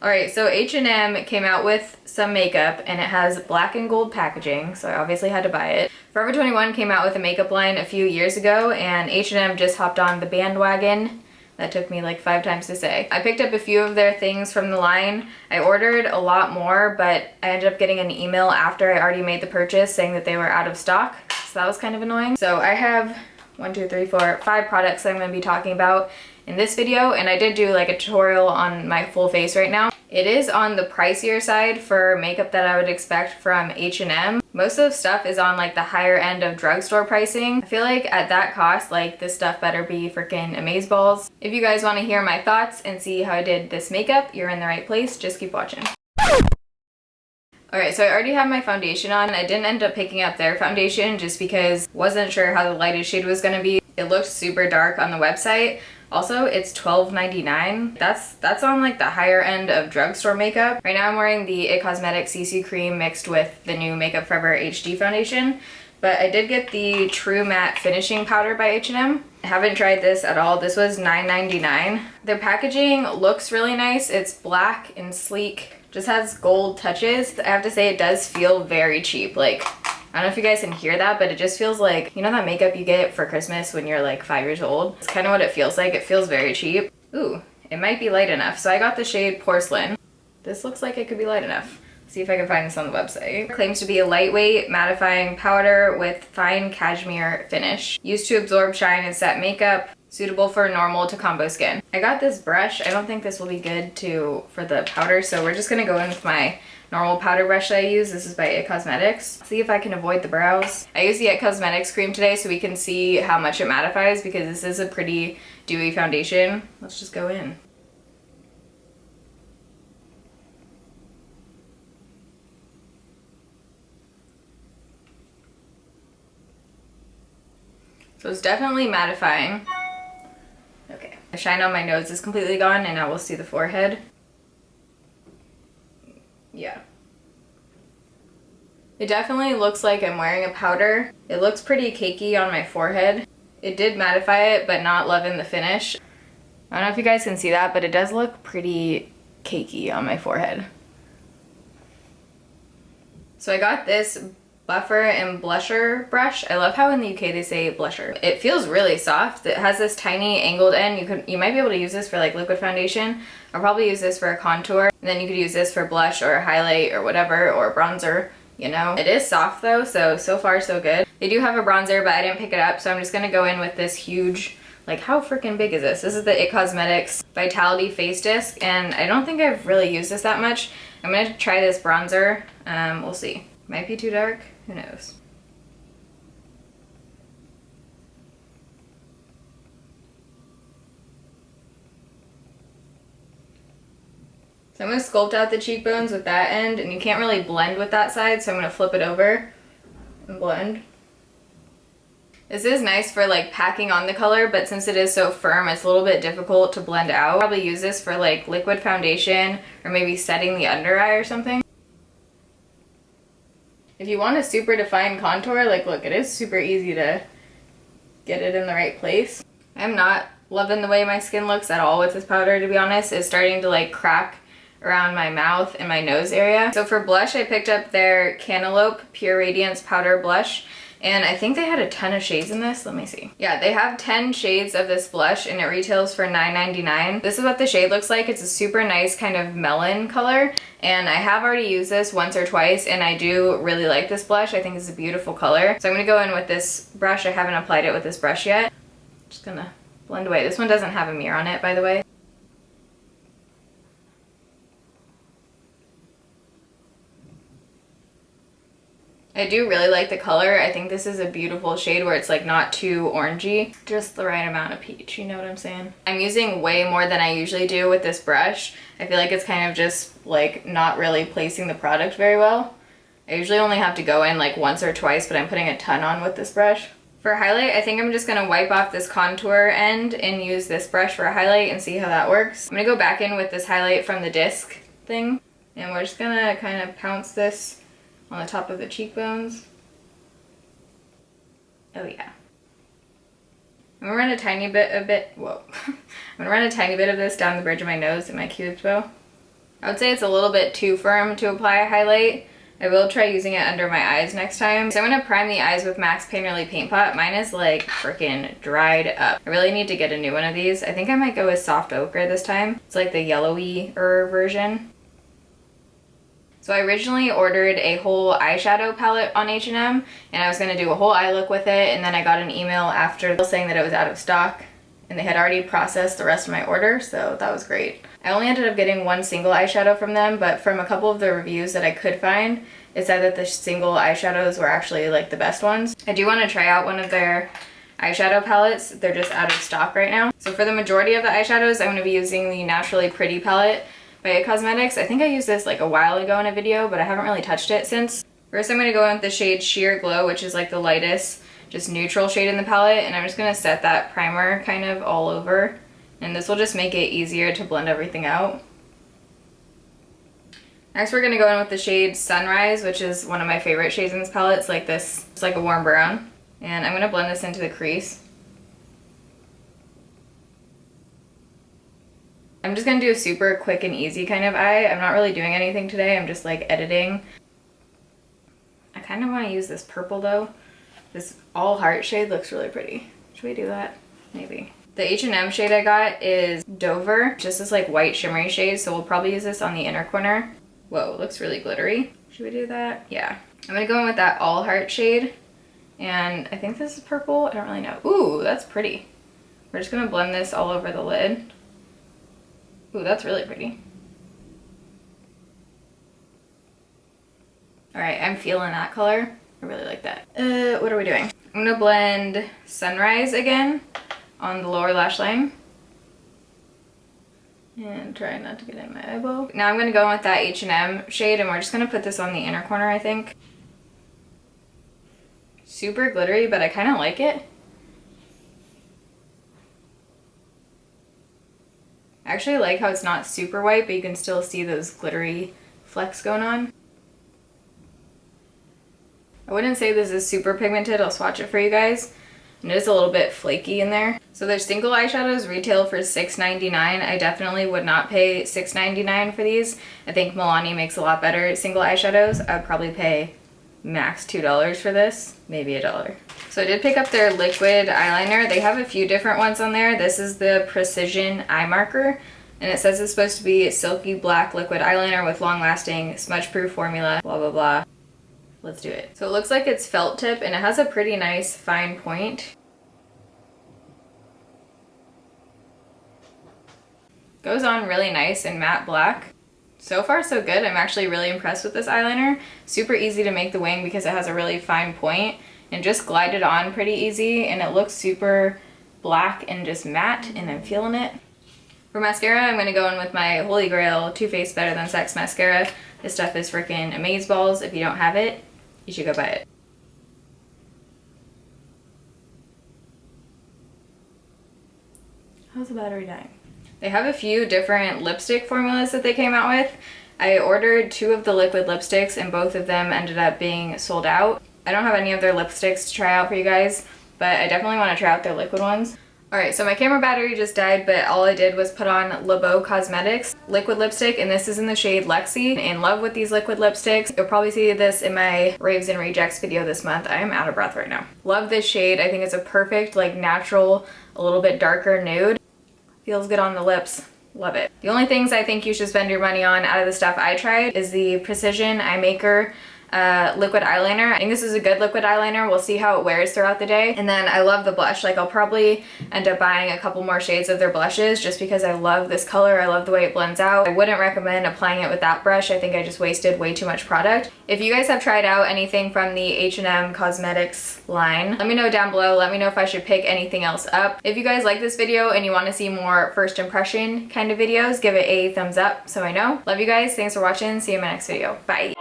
Alright, so H&M came out with some makeup and it has black and gold packaging, so I obviously had to buy it. Forever 21 came out with a makeup line a few years ago and H&M just hopped on the bandwagon. That took me like 5 times to say. I picked up a few of their things from the line. I ordered a lot more, but I ended up getting an email after I already made the purchase saying that they were out of stock, so that was kind of annoying. So I have 5 products that I'm going to be talking about in this video, and I did do like a tutorial on my full face right now. It is on the pricier side for makeup that I would expect from H&M. Most of the stuff is on like the higher end of drugstore pricing. I feel like at that cost, like this stuff better be freaking amazeballs. If you guys want to hear my thoughts and see how I did this makeup, you're in the right place. Just keep watching. Alright, so I already have my foundation on. I didn't end up picking up their foundation just because I wasn't sure how the lighted shade was going to be. It looked super dark on the website. Also, it's $12.99. That's on like the higher end of drugstore makeup. Right now I'm wearing the It Cosmetics CC Cream mixed with the new Makeup Forever HD foundation. But I did get the True Matte Finishing Powder by H&M. I haven't tried this at all. This was $9.99. Their packaging looks really nice. It's black and sleek. Just has gold touches. I have to say it does feel very cheap. Like, I don't know if you guys can hear that, but it just feels like, you know that makeup you get for Christmas when you're like 5 years old? It's kind of what it feels like. It feels very cheap. Ooh, it might be light enough. So I got the shade Porcelain. This looks like it could be light enough. See if I can find this on the website. It claims to be a lightweight mattifying powder with fine cashmere finish. Used to absorb shine and set makeup. Suitable for normal to combo skin. I got this brush. I don't think this will be good for the powder, so we're just gonna go in with my normal powder brush that I use. This is by It Cosmetics. See if I can avoid the brows. I use the It Cosmetics cream today so we can see how much it mattifies because this is a pretty dewy foundation. Let's just go in. So it's definitely mattifying. Okay. The shine on my nose is completely gone and now we'll see the forehead. Yeah. It definitely looks like I'm wearing a powder. It looks pretty cakey on my forehead. It did mattify it, but not loving the finish. I don't know if you guys can see that, but it does look pretty cakey on my forehead. So I got this buffer and blusher brush. I love how in the UK they say blusher. It feels really soft. It has this tiny angled end. You might be able to use this for like liquid foundation. I'll probably use this for a contour. And then you could use this for blush or highlight or whatever, or bronzer, you know. It is soft though, so far so good. They do have a bronzer, but I didn't pick it up, so I'm just gonna go in with this huge, like how freaking big is this? This is the It Cosmetics Vitality Face Disc, and I don't think I've really used this that much. I'm gonna try this bronzer. We'll see. Might be too dark. Who knows? So I'm going to sculpt out the cheekbones with that end, and you can't really blend with that side, so I'm going to flip it over and blend. This is nice for like packing on the color, but since it is so firm, it's a little bit difficult to blend out. I'll probably use this for like liquid foundation or maybe setting the under eye or something. If you want a super defined contour, like look, it is super easy to get it in the right place. I'm not loving the way my skin looks at all with this powder, to be honest. It's starting to like crack around my mouth and my nose area. So for blush, I picked up their Cantaloupe Pure Radiance Powder Blush. And I think they had a ton of shades in this. Let me see. Yeah, they have 10 shades of this blush and it retails for $9.99. This is what the shade looks like. It's a super nice kind of melon color. And I have already used this once or twice and I do really like this blush. I think it's a beautiful color. So I'm gonna go in with this brush. I haven't applied it with this brush yet. Just gonna blend away. This one doesn't have a mirror on it, by the way. I do really like the color. I think this is a beautiful shade where it's like not too orangey. Just the right amount of peach, you know what I'm saying? I'm using way more than I usually do with this brush. I feel like it's kind of just like not really placing the product very well. I usually only have to go in like once or twice, but I'm putting a ton on with this brush. For highlight, I think I'm just gonna wipe off this contour end and use this brush for a highlight and see how that works. I'm gonna go back in with this highlight from the disc thing, and we're just gonna kind of pounce this on the top of the cheekbones. Oh yeah. I'm gonna run a tiny bit, whoa. I'm gonna run a tiny bit of this down the bridge of my nose and my cupid's bow. I would say it's a little bit too firm to apply a highlight. I will try using it under my eyes next time. So I'm gonna prime the eyes with Max Painterly Paint Pot. Mine is like freaking dried up. I really need to get a new one of these. I think I might go with soft ochre this time. It's like the yellowy-er version. So I originally ordered a whole eyeshadow palette on H&M, and I was gonna do a whole eye look with it, and then I got an email after saying that it was out of stock, and they had already processed the rest of my order, so that was great. I only ended up getting one single eyeshadow from them, but from a couple of the reviews that I could find, it said that the single eyeshadows were actually like the best ones. I do want to try out one of their eyeshadow palettes. They're just out of stock right now. So for the majority of the eyeshadows, I'm going to be using the Naturally Pretty palette by IT Cosmetics. I think I used this like a while ago in a video, but I haven't really touched it since. First, I'm going to go in with the shade Sheer Glow, which is like the lightest, just neutral shade in the palette, and I'm just going to set that primer kind of all over. And this will just make it easier to blend everything out. Next we're going to go in with the shade Sunrise, which is one of my favorite shades in this palette. It's like this, it's like a warm brown. And I'm going to blend this into the crease. I'm just going to do a super quick and easy kind of eye. I'm not really doing anything today, I'm just like editing. I kind of want to use this purple though. This all heart shade looks really pretty. Should we do that? Maybe. The H&M shade I got is Dover, just this like white shimmery shade, so we'll probably use this on the inner corner. Whoa, looks really glittery. Should we do that? Yeah. I'm gonna go in with that all heart shade, and I think this is purple, I don't really know. Ooh, that's pretty. We're just gonna blend this all over the lid. Ooh, that's really pretty. All right, I'm feeling that color. I really like that. What are we doing? I'm gonna blend Sunrise again on the lower lash line. And try not to get in my eyeball. Now I'm gonna go in with that H&M shade, and we're just gonna put this on the inner corner, I think. Super glittery, but I kind of like it. I actually like how it's not super white, but you can still see those glittery flecks going on. I wouldn't say this is super pigmented. I'll swatch it for you guys. And it is a little bit flaky in there. So their single eyeshadows retail for $6.99. I definitely would not pay $6.99 for these. I think Milani makes a lot better single eyeshadows. I would probably pay max $2 for this, maybe $1. So I did pick up their liquid eyeliner. They have a few different ones on there. This is the Precision Eye Marker, and it says it's supposed to be silky black liquid eyeliner with long-lasting smudge-proof formula, blah, blah, blah. Let's do it. So it looks like it's felt tip, and it has a pretty nice fine point. Goes on really nice in matte black. So far so good. I'm actually really impressed with this eyeliner. Super easy to make the wing because it has a really fine point, and just glided on pretty easy, and it looks super black and just matte, and I'm feeling it. For mascara, I'm going to go in with my Holy Grail Too Faced Better Than Sex mascara. This stuff is freaking amazeballs. If you don't have it, you should go buy it. How's the battery dying? They have a few different lipstick formulas that they came out with. I ordered 2 of the liquid lipsticks, and both of them ended up being sold out. I don't have any of their lipsticks to try out for you guys, but I definitely want to try out their liquid ones. Alright, so my camera battery just died, but all I did was put on Lebeau Cosmetics liquid lipstick, and this is in the shade Lexi. In love with these liquid lipsticks. You'll probably see this in my Raves and Rejects video this month. I am out of breath right now. Love this shade. I think it's a perfect, like, natural, a little bit darker nude. Feels good on the lips. Love it. The only things I think you should spend your money on out of the stuff I tried is the Precision Eye Maker liquid eyeliner. I think this is a good liquid eyeliner. We'll see how it wears throughout the day. And then I love the blush. Like, I'll probably end up buying a couple more shades of their blushes just because I love this color. I love the way it blends out. I wouldn't recommend applying it with that brush. I think I just wasted way too much product. If you guys have tried out anything from the H&M Cosmetics line, let me know down below. Let me know if I should pick anything else up. If you guys like this video and you want to see more first impression kind of videos, give it a thumbs up so I know. Love you guys. Thanks for watching. See you in my next video. Bye.